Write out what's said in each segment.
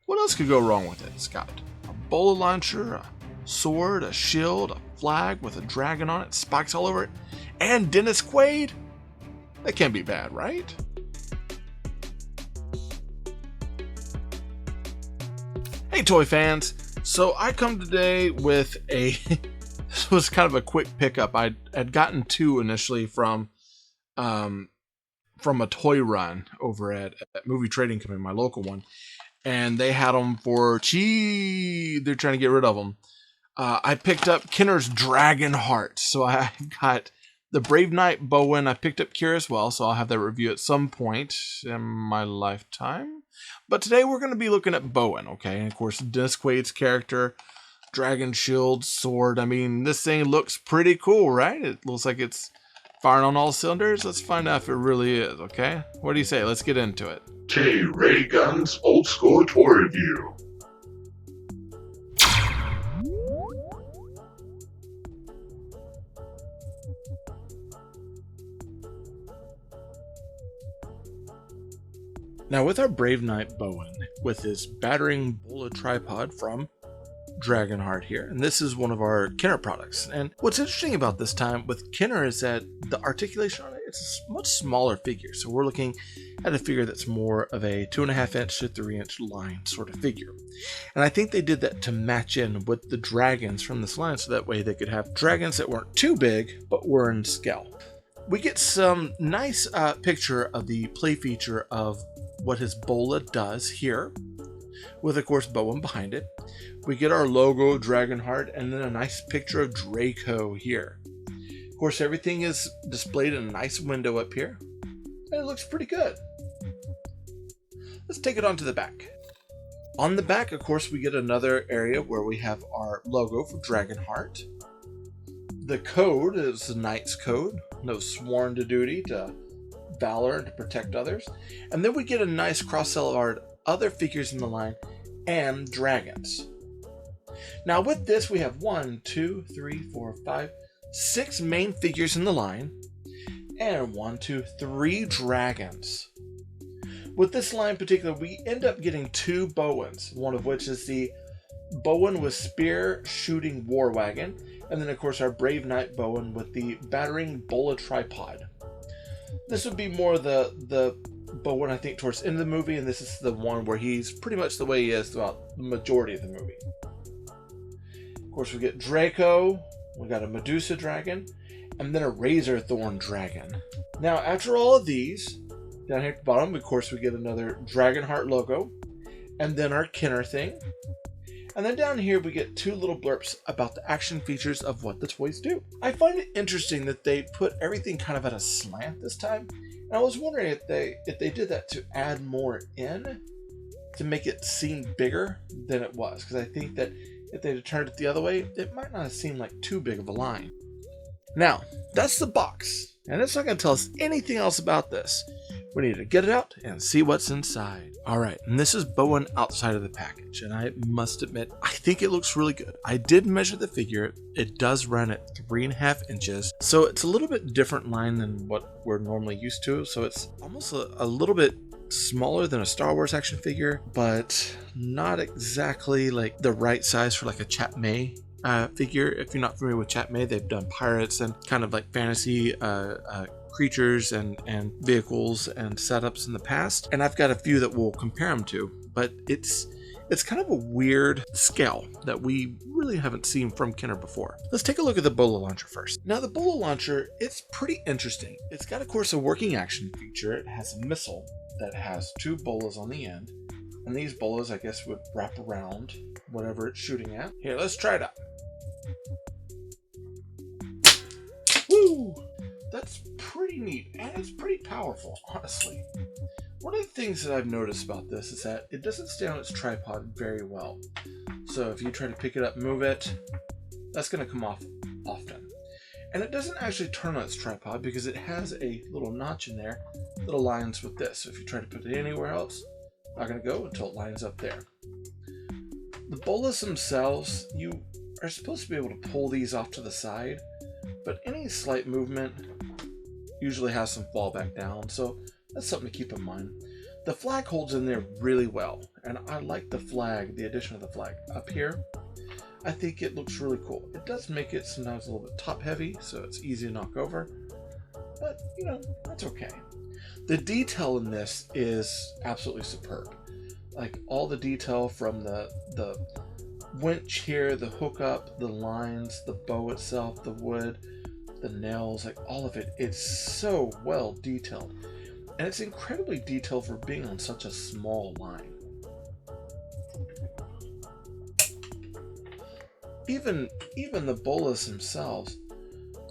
What else could go wrong with it? It's got a Bola Launcher, a sword, a shield, a flag with a dragon on it, spikes all over it, and Dennis Quaid? That can't be bad, right? Hey toy fans, so I come today with a, this was kind of a quick pickup. I had gotten two initially from a toy run over at Movie Trading Company, my local one, and they had them for cheap. They're trying to get rid of them. I picked up Kenner's Dragonheart, so I got the Brave Knight Bowen. I picked up Kira as well, so I'll have that review at some point in my lifetime. But today we're going to be looking at Bowen, okay? And of course, Dennis Quaid's character, dragon shield, sword. I mean, this thing looks pretty cool, right? It looks like it's firing on all cylinders. Let's find out if it really is, okay? What do you say? Let's get into it. Tay Ray Gun's Old School Toy Review. Now with our Brave Knight Bowen, with his battering Bola tripod from Dragonheart here, and this is one of our Kenner products. And what's interesting about this time with Kenner is that the articulation on it, it's a much smaller figure. So we're looking at a figure that's more of a 2.5 inch to 3 inch line sort of figure. And I think they did that to match in with the dragons from this line, so that way they could have dragons that weren't too big, but were in scale. We get some nice picture of the play feature of what his Bola does here, with of course Bowen behind it. We get our logo, Dragonheart, and then a nice picture of Draco here. Of course, everything is displayed in a nice window up here, and it looks pretty good. Let's take it on to the back. On the back, of course, we get another area where we have our logo for Dragonheart. The code is the Knight's Code, no sworn to duty, to valor, and to protect others. And then we get a nice cross-sell of our other figures in the line and dragons. Now with this, we have 1, 2, 3, 4, 5, 6 main figures in the line, and 1, 2, 3 dragons. With this line in particular, we end up getting 2 Bowens, one of which is the Bowen with spear shooting war wagon, and then of course our Brave Knight Bowen with the battering Bola tripod. This would be more the Bowen, I think, towards the end of the movie, and this is the one where he's pretty much the way he is throughout the majority of the movie. Of course, we get Draco, we got a Medusa dragon, and then a Razor Thorn dragon. Now, after all of these, down here at the bottom, of course, we get another Dragonheart logo, and then our Kenner thing. And then down here, we get 2 little blurbs about the action features of what the toys do. I find it interesting that they put everything kind of at a slant this time. And I was wondering if they did that to add more in, to make it seem bigger than it was. Because I think that if they'd have turned it the other way, it might not have seemed like too big of a line. Now, that's the box. And it's not going to tell us anything else about this. We need to get it out and see what's inside. Alright, and this is Bowen outside of the package, and I must admit, I think it looks really good. I did measure the figure. It does run at 3.5 inches, so it's a little bit different line than what we're normally used to, so it's almost a little bit smaller than a Star Wars action figure, but not exactly like the right size for like a Chap May figure. If you're not familiar with Chap May, they've done pirates and kind of like fantasy creatures and vehicles and setups in the past, and I've got a few that we'll compare them to, but it's kind of a weird scale that we really haven't seen from Kenner before. Let's take a look at the Bola Launcher first. Now the Bola Launcher, it's pretty interesting. It's got, of course, a working action feature. It has a missile that has 2 bolas on the end, and these bolas, I guess, would wrap around whatever it's shooting at. Here, let's try it out. Woo! That's pretty neat, and it's pretty powerful, honestly. One of the things that I've noticed about this is that it doesn't stay on its tripod very well. So if you try to pick it up and move it, that's going to come off often. And it doesn't actually turn on its tripod because it has a little notch in there that aligns with this. So if you try to put it anywhere else, it's not going to go until it lines up there. The bolas themselves, you are supposed to be able to pull these off to the side, but any slight movement usually has some fall back down, so that's something to keep in mind. The flag holds in there really well, and I like the flag, the addition of the flag up here. I think it looks really cool. It does make it sometimes a little bit top heavy, so it's easy to knock over, but you know, that's okay. The detail in this is absolutely superb. Like all the detail from the winch here, the hookup, the lines, the bow itself, the wood, the nails, like all of it, it's so well detailed. And it's incredibly detailed for being on such a small line. Even the bolas themselves,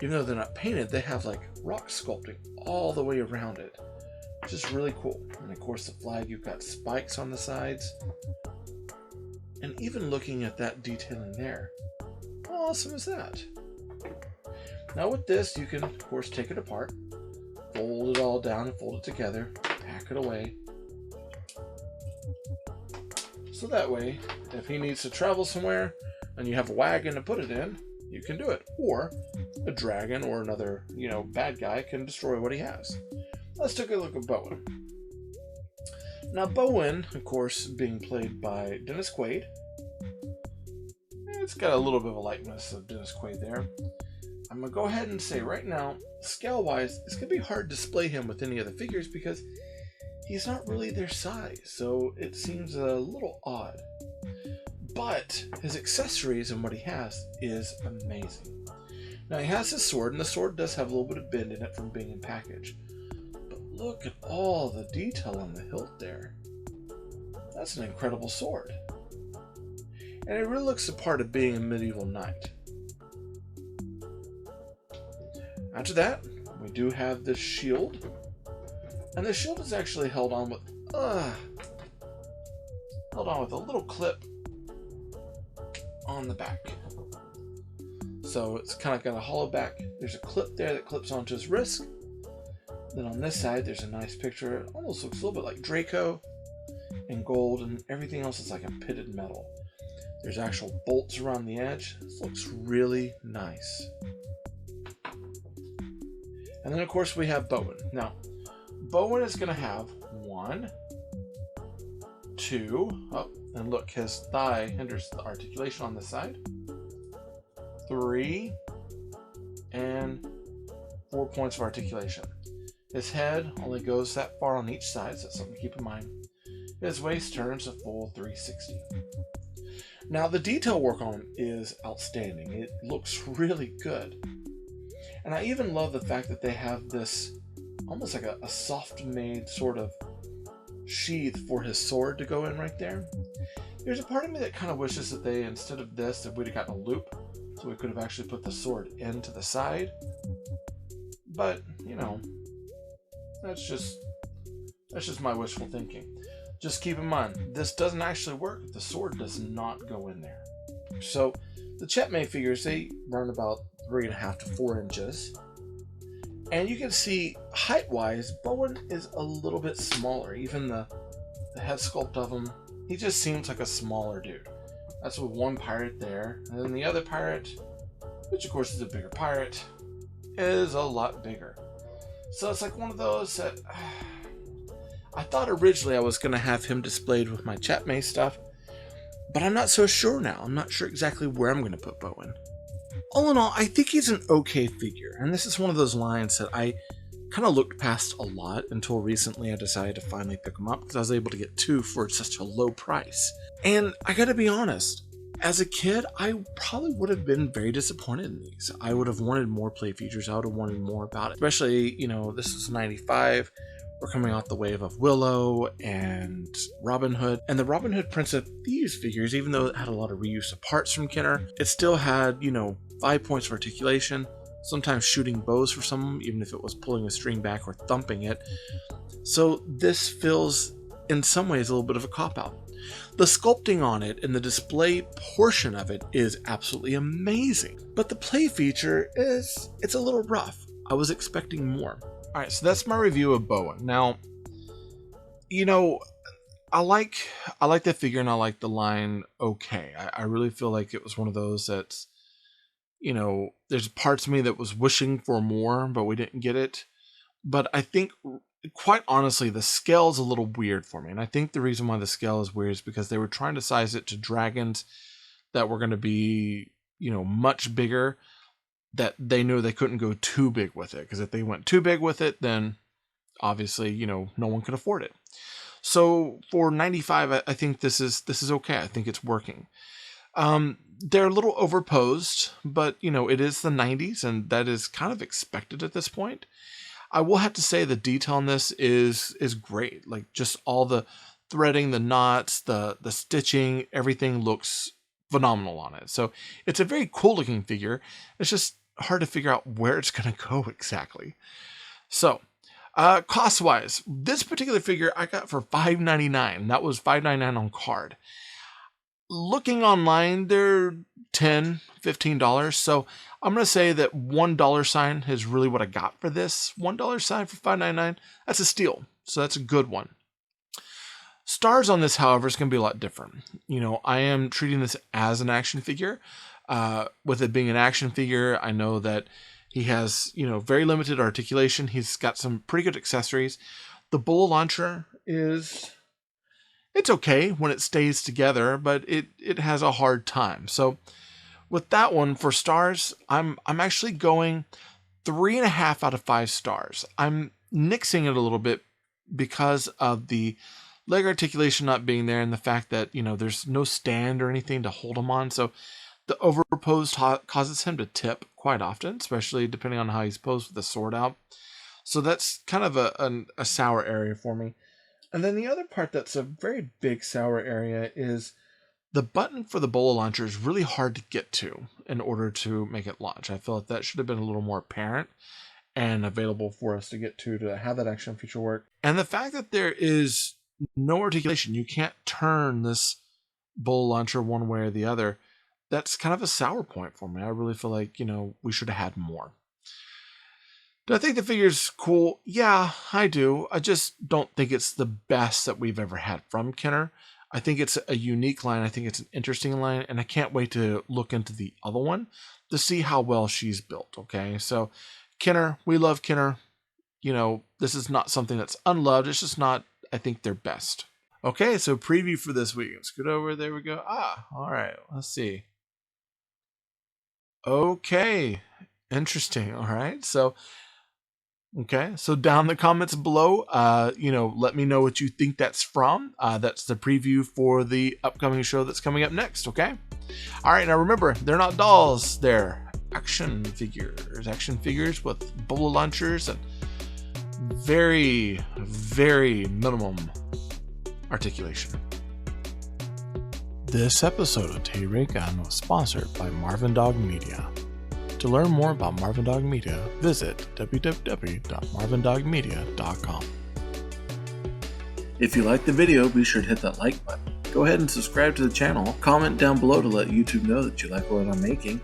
even though they're not painted, they have like rock sculpting all the way around it, which is really cool. And of course the flag, you've got spikes on the sides. And even looking at that detailing there, how awesome is that? Now with this, you can of course take it apart, fold it all down and fold it together, pack it away. So that way, if he needs to travel somewhere and you have a wagon to put it in, you can do it. Or a dragon or another, you know, bad guy can destroy what he has. Let's take a look at Bowen. Now Bowen, of course, being played by Dennis Quaid. It's got a little bit of a likeness of Dennis Quaid there. I'm going to go ahead and say right now, scale-wise, it's going to be hard to display him with any other figures because he's not really their size, so it seems a little odd. But his accessories and what he has is amazing. Now he has his sword, and the sword does have a little bit of bend in it from being in package. But look at all the detail on the hilt there. That's an incredible sword. And it really looks the part of being a medieval knight. After that, we do have the shield. And the shield is actually held on with a little clip on the back. So it's kind of got a hollow back. There's a clip there that clips onto his wrist. Then on this side, there's a nice picture. It almost looks a little bit like Draco in gold, and everything else is like a pitted metal. There's actual bolts around the edge. This looks really nice. And then of course we have Bowen. Now, Bowen is going to have 1, 2, oh, and look, his thigh hinders the articulation on this side. 3, and 4 points of articulation. His head only goes that far on each side, so that's something to keep in mind. His waist turns a full 360. Now the detail work on him is outstanding. It looks really good. And I even love the fact that they have this almost like a soft made sort of sheath for his sword to go in right there. There's a part of me that kind of wishes that they, instead of this, that we'd have gotten a loop, so we could have actually put the sword into the side. But, you know, that's just my wishful thinking. Just keep in mind, this doesn't actually work. The sword does not go in there. So the Chetmay figures, they run about 3.5 to 4 inches. And you can see, height-wise, Bowen is a little bit smaller. Even the head sculpt of him, he just seems like a smaller dude. That's with one pirate there. And then the other pirate, which of course is a bigger pirate, is a lot bigger. So it's like one of those that... I thought originally I was going to have him displayed with my Chetmay stuff, but I'm not so sure now. I'm not sure exactly where I'm going to put Bowen. All in all, I think he's an okay figure, and this is one of those lines that I kind of looked past a lot until recently I decided to finally pick them up because I was able to get 2 for such a low price. And I gotta be honest, as a kid, I probably would have been very disappointed in these. I would have wanted more play features. I would have wanted more about it. Especially, you know, this is 95. We're coming off the wave of Willow and Robin Hood. And the Robin Hood Prince of Thieves figures, even though it had a lot of reuse of parts from Kenner, it still had, you know, 5 points of articulation, sometimes shooting bows for some, even if it was pulling a string back or thumping it. So this feels, in some ways, a little bit of a cop-out. The sculpting on it and the display portion of it is absolutely amazing. But the play feature it's a little rough. I was expecting more. Alright, so that's my review of Bowen. Now, you know, I like the figure and I like the line okay. I really feel like it was one of those that's, you know, there's parts of me that was wishing for more, but we didn't get it. But I think quite honestly, the scale is a little weird for me. And I think the reason why the scale is weird is because they were trying to size it to dragons that were going to be, much bigger, that they knew they couldn't go too big with it. Because if they went too big with it, then obviously, no one could afford it. So for 95, I think this is okay. I think it's working. They're a little overposed, but it is the 90s, and that is kind of expected at this point. I will have to say the detail on this is great. Like, just all the threading, the knots, the stitching, everything looks phenomenal on it. So it's a very cool looking figure. It's just hard to figure out where it's going to go exactly. So cost wise, this particular figure I got for $5.99. That was $5.99 on card. Looking online, they're $10, $15. So I'm going to say that $1 sign is really what I got for this. $1 sign for $5.99. That's a steal. So that's a good one. Stars on this, however, is going to be a lot different. I am treating this as an action figure. With it being an action figure, I know that he has, very limited articulation. He's got some pretty good accessories. The Bola Launcher it's okay when it stays together, but it has a hard time. So with that one, for stars, I'm actually going 3.5 out of 5 stars. I'm nixing it a little bit because of the leg articulation not being there, and the fact that there's no stand or anything to hold him on. So the overposed causes him to tip quite often, especially depending on how he's posed with the sword out. So that's kind of a sour area for me. And then the other part that's a very big sour area is the button for the Bola Launcher is really hard to get to in order to make it launch. I feel like that should have been a little more apparent and available for us to get to have that action feature work. And the fact that there is no articulation, you can't turn this Bola Launcher one way or the other, that's kind of a sour point for me. I really feel like, we should have had more. Do I think the figure's cool? Yeah, I do. I just don't think it's the best that we've ever had from Kenner. I think it's a unique line. I think it's an interesting line, and I can't wait to look into the other one to see how well she's built, okay? So, Kenner, we love Kenner. This is not something that's unloved. It's just not, I think, their best. Okay, so preview for this week. Let's go over. There we go. All right. Let's see. Okay. Interesting. All right. So down in the comments below, let me know what you think that's from. That's the preview for the upcoming show that's coming up next, okay? All right, now remember, they're not dolls. They're action figures. Action figures with Bola Launchers and very, very minimum articulation. This episode of Tay Ray Gun was sponsored by Marvin Dog Media. To learn more about Marvin Dog Media, visit www.marvindogmedia.com. If you liked the video, be sure to hit that like button. Go ahead and subscribe to the channel. Comment down below to let YouTube know that you like what I'm making.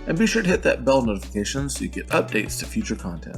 And be sure to hit that bell notification so you get updates to future content.